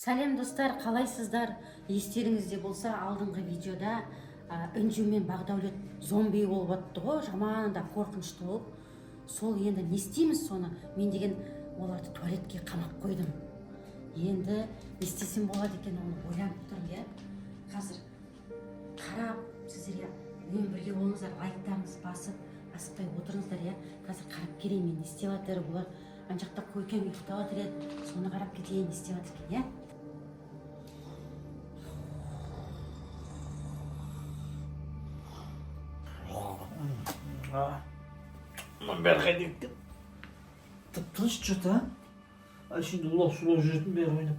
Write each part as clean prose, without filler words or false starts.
Сәлем достар, қалайсыздар? Естеріңізде болса, алдыңғы видеода Үнжу мен Бақдәулет зомби болып атты ғой, жаман да қорқынышты болып. Сол енді не істейміз соны? Мен деген оларды туалетке қамап қойдым. Енді не істесем болады екен, оны ойланып тұрмын, иә. Қазір қарап, сіздерге мен бірге болыңыздар, лайктарыңызды басып, асықпай отырыңыздар, иә. Қазір қарап келейін, мен не істеп жатыр, бұлар ана жақта қойкен ұйықтап жатыр еді, соны қарап кетейін, не істеп жатыр екен, иә. Lan Berkay diktim. Tıptınış çıta. Ay şimdi ulap sulap жүретін бері ойнап.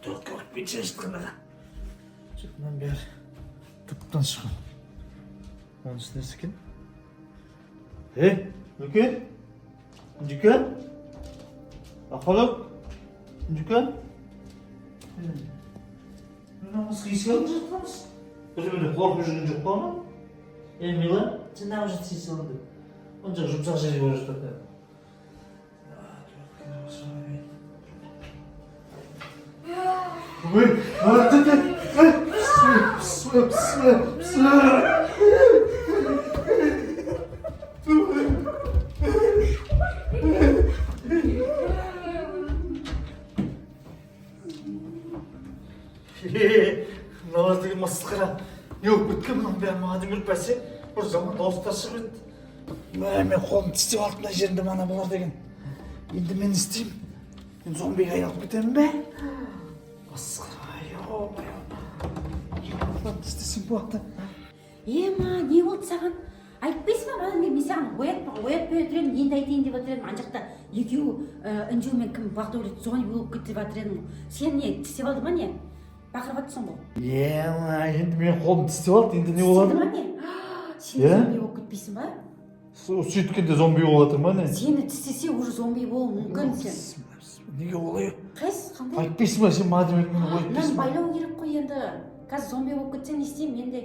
Төрт көк бет шешті қана. Çıkынан бері. Tıptın шығын. Оның үстінесі екен. Нүкен? Нүкен? Ақылып? Нүкен? Намыз есік алып жатқанбыз. Бір-біріне қорқып жүрген жоқ па ма? Мила, жаңағы жұрт сен салынды. Он жақ жұмсақ жерге бара жатады. Ой, мыналар деген масқара. Не болып кеткен мынаның бәрі маған демеліп бәсе, бір заман дауыстар шығып еді. Мен қолымды тістеп алып мына жерінде мана бұлар деген. Енді мен істеймін. Мен зомбиге айналып кетемін бе? Масқара, қолымды тістесем болады. Ема, не болды саған? Айтпайсың ба, мен саған оятпай отыр едім, енді айтайын деп отыр едім. Ана жақта екеуі Үнжу мен кім Бақдәулет зомби болып кетті деп отыр едім. Сен не, тістеп алды ма не? Бақырып жатсың ғой. Енді мен қолымды тістеп алды, енді не болады? Тістеді ма не? Сен зомби болып кетпейсің ба? Сөйткенде зомби болып жатыр ма не? Сені тістесе уже зомби болуы мүмкін сен. Неге олай? Қайсы, қандай? Айтпайсың ба, сен маған демек мені оятпайсың ба? Байлау керек қой енді. Қазір зомби болып кетсең не істеймін енді?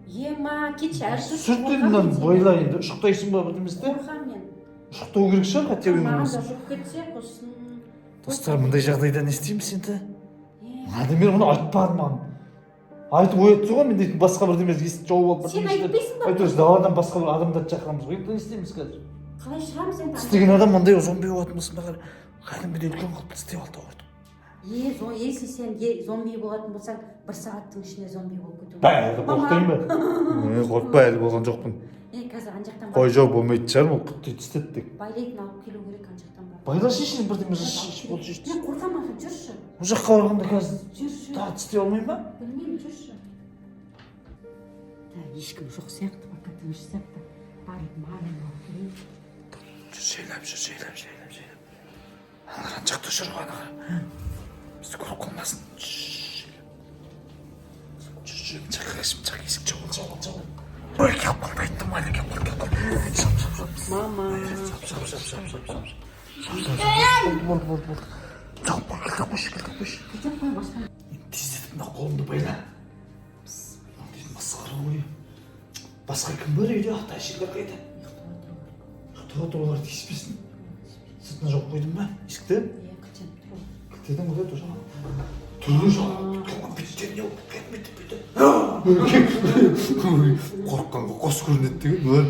Ема, кетші, әрсіз. Сүртіннен байла енді, ұшықтайсың ба бірдеместе? Қорқам мен. Ұшықтау керек шығар, хотя бы Маған болмаса. да жұп кетсе, қосын. Достар, мұндай жағдайда не істейміз енді? Мен мұны айтпадым маған. Айтып оятты ғой, мен дейтін басқа бірдемес естіп жауып алып. Сен айтпайсың ба? Айтыңыз, даладан басқа бір адамдарды шақырамыз ғой, енді не істейміз қазір? Қалай шығамыз енді? Істеген адам мындай зомби болатын болсын бағар. Кәдімгідей үлкен қылып істеп алды ғой. Если сен зомби болатын болсаң, бір сағаттың ішінде зомби болып кетуің. Бәрі қорқытайын ба? Қорықпа, әлі болған жоқпын. Қазір ана жақтан Қой жоқ, болмайтын шығар, ол құтты істеді тек. байлайтын алып келу керек ана жақтан бар. Байлашы ішін бірдеме ол шешті. Мен қорқамын, жүрші. Бұл жаққа барғанда қазір Жүрші. тағы істей алмай ма? Білмеймін, жүрші. Ешкім жоқ сияқты, пока тыныш сияқты. Барып маған алып келейін. Жүр, жайлап. Ана жақта жүр ғой, ана. Бізді көріп қалмасын. Жүр, жаққа есік жауыл. Ой, келіп қалды, айттым әлі келіп қалды. Мама. Болды. Қойшы. Тездетіп мына қолымды байла. Масқара ғой. Басқа кім бар үйде? Ата әшелер қайда? Ұйықтап олар тиіспесін. Сыртына жауып қойдың ба? Есікті? Кілтедің ғой тұр жаңа. Тұрды жаңа. Беттен не болып кетмейді бүйді. Қорыққанға қос көрінеді деген.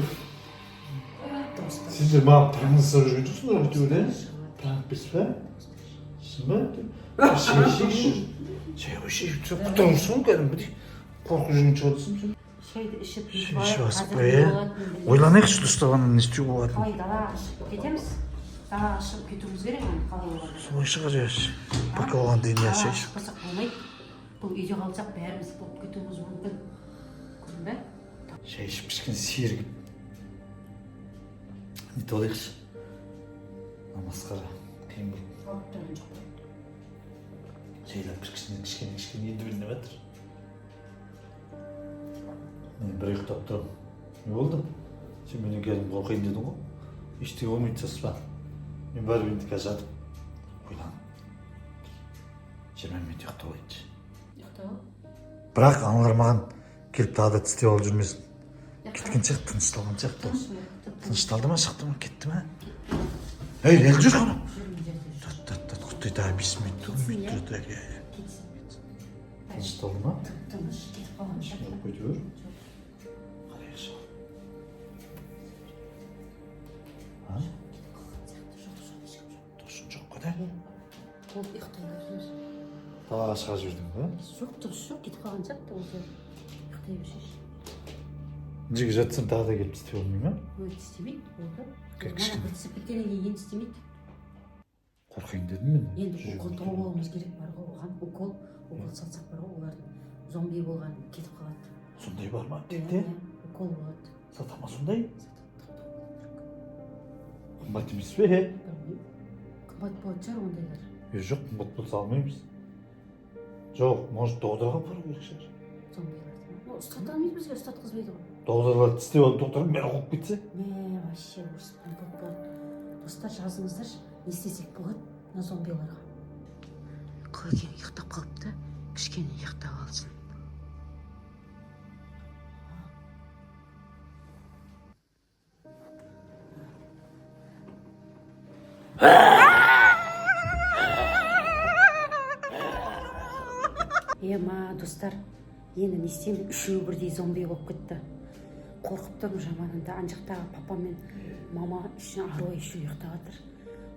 Сендер маған пранк жасап жүрген жоқсыңдар ғой түбінде? Пранк бес па? Шын ба? Шай құтырмышсың кәдімгідей. Қорқып жүрген шығарсың сен? Шайды ішіп Басып қой, ойланайықшы достағанын не істеу болады. Қалай далаға шығып кетеміз? Далаға шығып кетуіміз керек ме? Қалай болады? Солай шығар яшы. Пока оған дейін Далаға яшайшы. шықпасақ болмайды. Бұл үйде қалсақ бәріміз болып кетуіміз мүмкін. Көрдің бе? Шай ішіп кішкене сергіп. Нетіп алайықшы. Масқара. Қиын бұл. Жайлап кішкене енді білініп жатыр. Мен бір ұйықтап тұрмын. Не болды? Сен менен келдім қорқайын дедің ғой. Ештеңе болмайды саспа. Мен барып енді қазір жатып ойланып. 20 минут ұйықтап алайыншы. Ұйықтау? Бірақ аналар маған келіп тағы да тістеп алып жүрмесін. Кеткен сияқты, тынышталған сияқты. Тынышталды ма, шықты ма, кетті ма? Ей, әлі жүр ғана. ты да бисмит Кетсін, иә? так я. Кетсін. Тынышталды ма? Тыныш кетіп қалған Шырақ көйтіп жүр. Қарайықшы. А? Досың жоқ қой да? Ол ұйықтай берсеңші. Далаға шыға жібердің ба? Жоқ, дұрыс жоқ, кетіп қалған сияқты осы. Ұйықтай берсейші. Жеге жатсаң тағы да келіп істей алмай ма? Ой, істемейді, болды. Кішкене. Мана бітісіп кеткеннен кейін енді істемейді. Қорқайын дедім мен. Енді укол тауып алуымыз керек бар ғой оған. Укол салсақ бар ғой, олардың зомби болған кетіп қалады. Сондай бар ма аптекте? Укол болады. Сата ма сондай? Қымбат емес пе? Білмеймін. Қымбат болатын шығар ондайлар. Жоқ, қымбат болса алмаймыз. Жоқ, может доғдырға бару керек шығар. Зомбиларды. Ұстата алмайды бізге, ұстатқызбайды ғой. Доғдырларды тістеп алып доғдырға бәрі қуып кетсе? Вообще ұрыс болады. Достар жазыңыздаршы, не істесек болады мына зомбиларға. Қойген ұйықтап қалыпты, кішкене ұйықтап алсын. Ема, достар, енді не істеймін, үшеуі бірдей зомби болып кетті. Қорқып тұрмын жаманында, ана жақтағы папа мен мама үшін аруай үшеуі ұйықтап жатыр.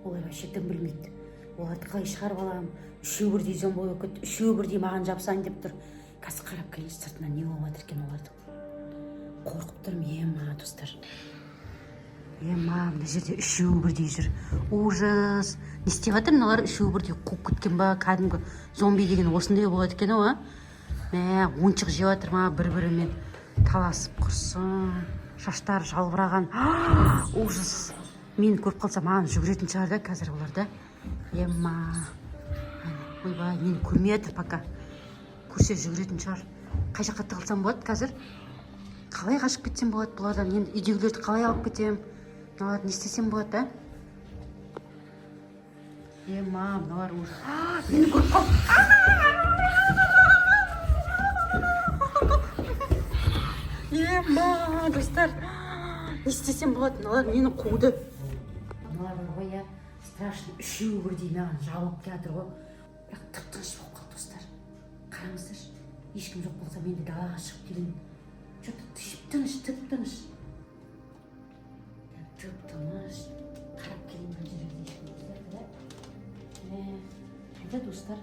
Олар вообще дым білмейді. Оларды қалай шығарып аламын, үшеуі бірдей зомби болып кетті, үшеуі бірдей маған жабысайын деп тұр. Қазір қарап келейінші сыртынан не болып жатыр екен олардың. Қорқып тұрмын, ема, достар. Ема, мына жерде үшеуі бірдей жүр. Ужас. Не істеп жатыр мыналар, үшеуі бірдей қуып кеткен ба? Кәдімгі зомби деген осындай болады екен ғой, а? Ойыншық жеп жатыр ма бір-бірімен? Таласып құрсын. Шаштары жалбыраған. Ужас. Мені көріп қалса маған жүгіретін шығар да қазір олар да. Ема. Ойбай, мені көрмей жатыр пока. Көрсе жүгіретін шығар. Қай жаққа тығылсам болады қазір? Қалай қашып кетсем болады бұлардан? Енді үйдегілерді қалай алып кетем? Мыналарды не істесем болады, а? Ема, мыналар уже. Мені көріп қалды. Ема, достар. Не істесем болады? Мыналар мені қуды. Мыналар ғой, я страшно. Үшеуі бірдей маған жабылып келатыр ғой. Бірақ тып-тыныш болып қалды, достар. Қараңыздаршы. Ешкім жоқ болса мен де далаға шығып келейін. Что-то тып-тыныш, тып-тыныш. Тып-тыныш. Қарап келейін мына жерде ешкім жоқ, да? Қайда, достар?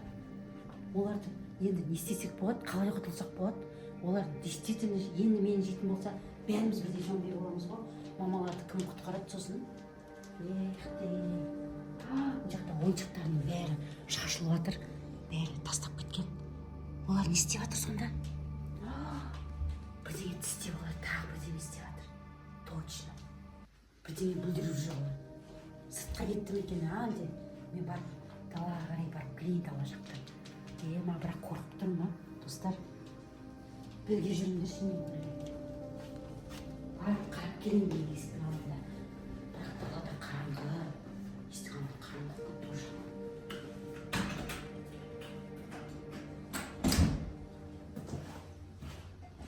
Оларды енді не істесек болады, қалай құтылсақ болады? Олар действительно енді мені жейтін болса, бәріміз бірдей зомби боламыз ғой. Мамаларды кім құтқарады сосын? Мына жақта ойыншықтарының бәрі шашылып жатыр, бәрі тастап кеткен. Олар не істеп жатыр сонда? Бірдеңе тістеп олар, тағы бірдеңе істеп жатыр. Точно. Бірдеңе бүлдіріп жүр олар. Сыртқа кетті ме екен, әлде? Мен барып далаға қарай барып келейін дала жақтан. Ема, бірақ қорқып тұрмын, ма, достар? Бірге жүріңдерші мен. Барып қарап келейін деген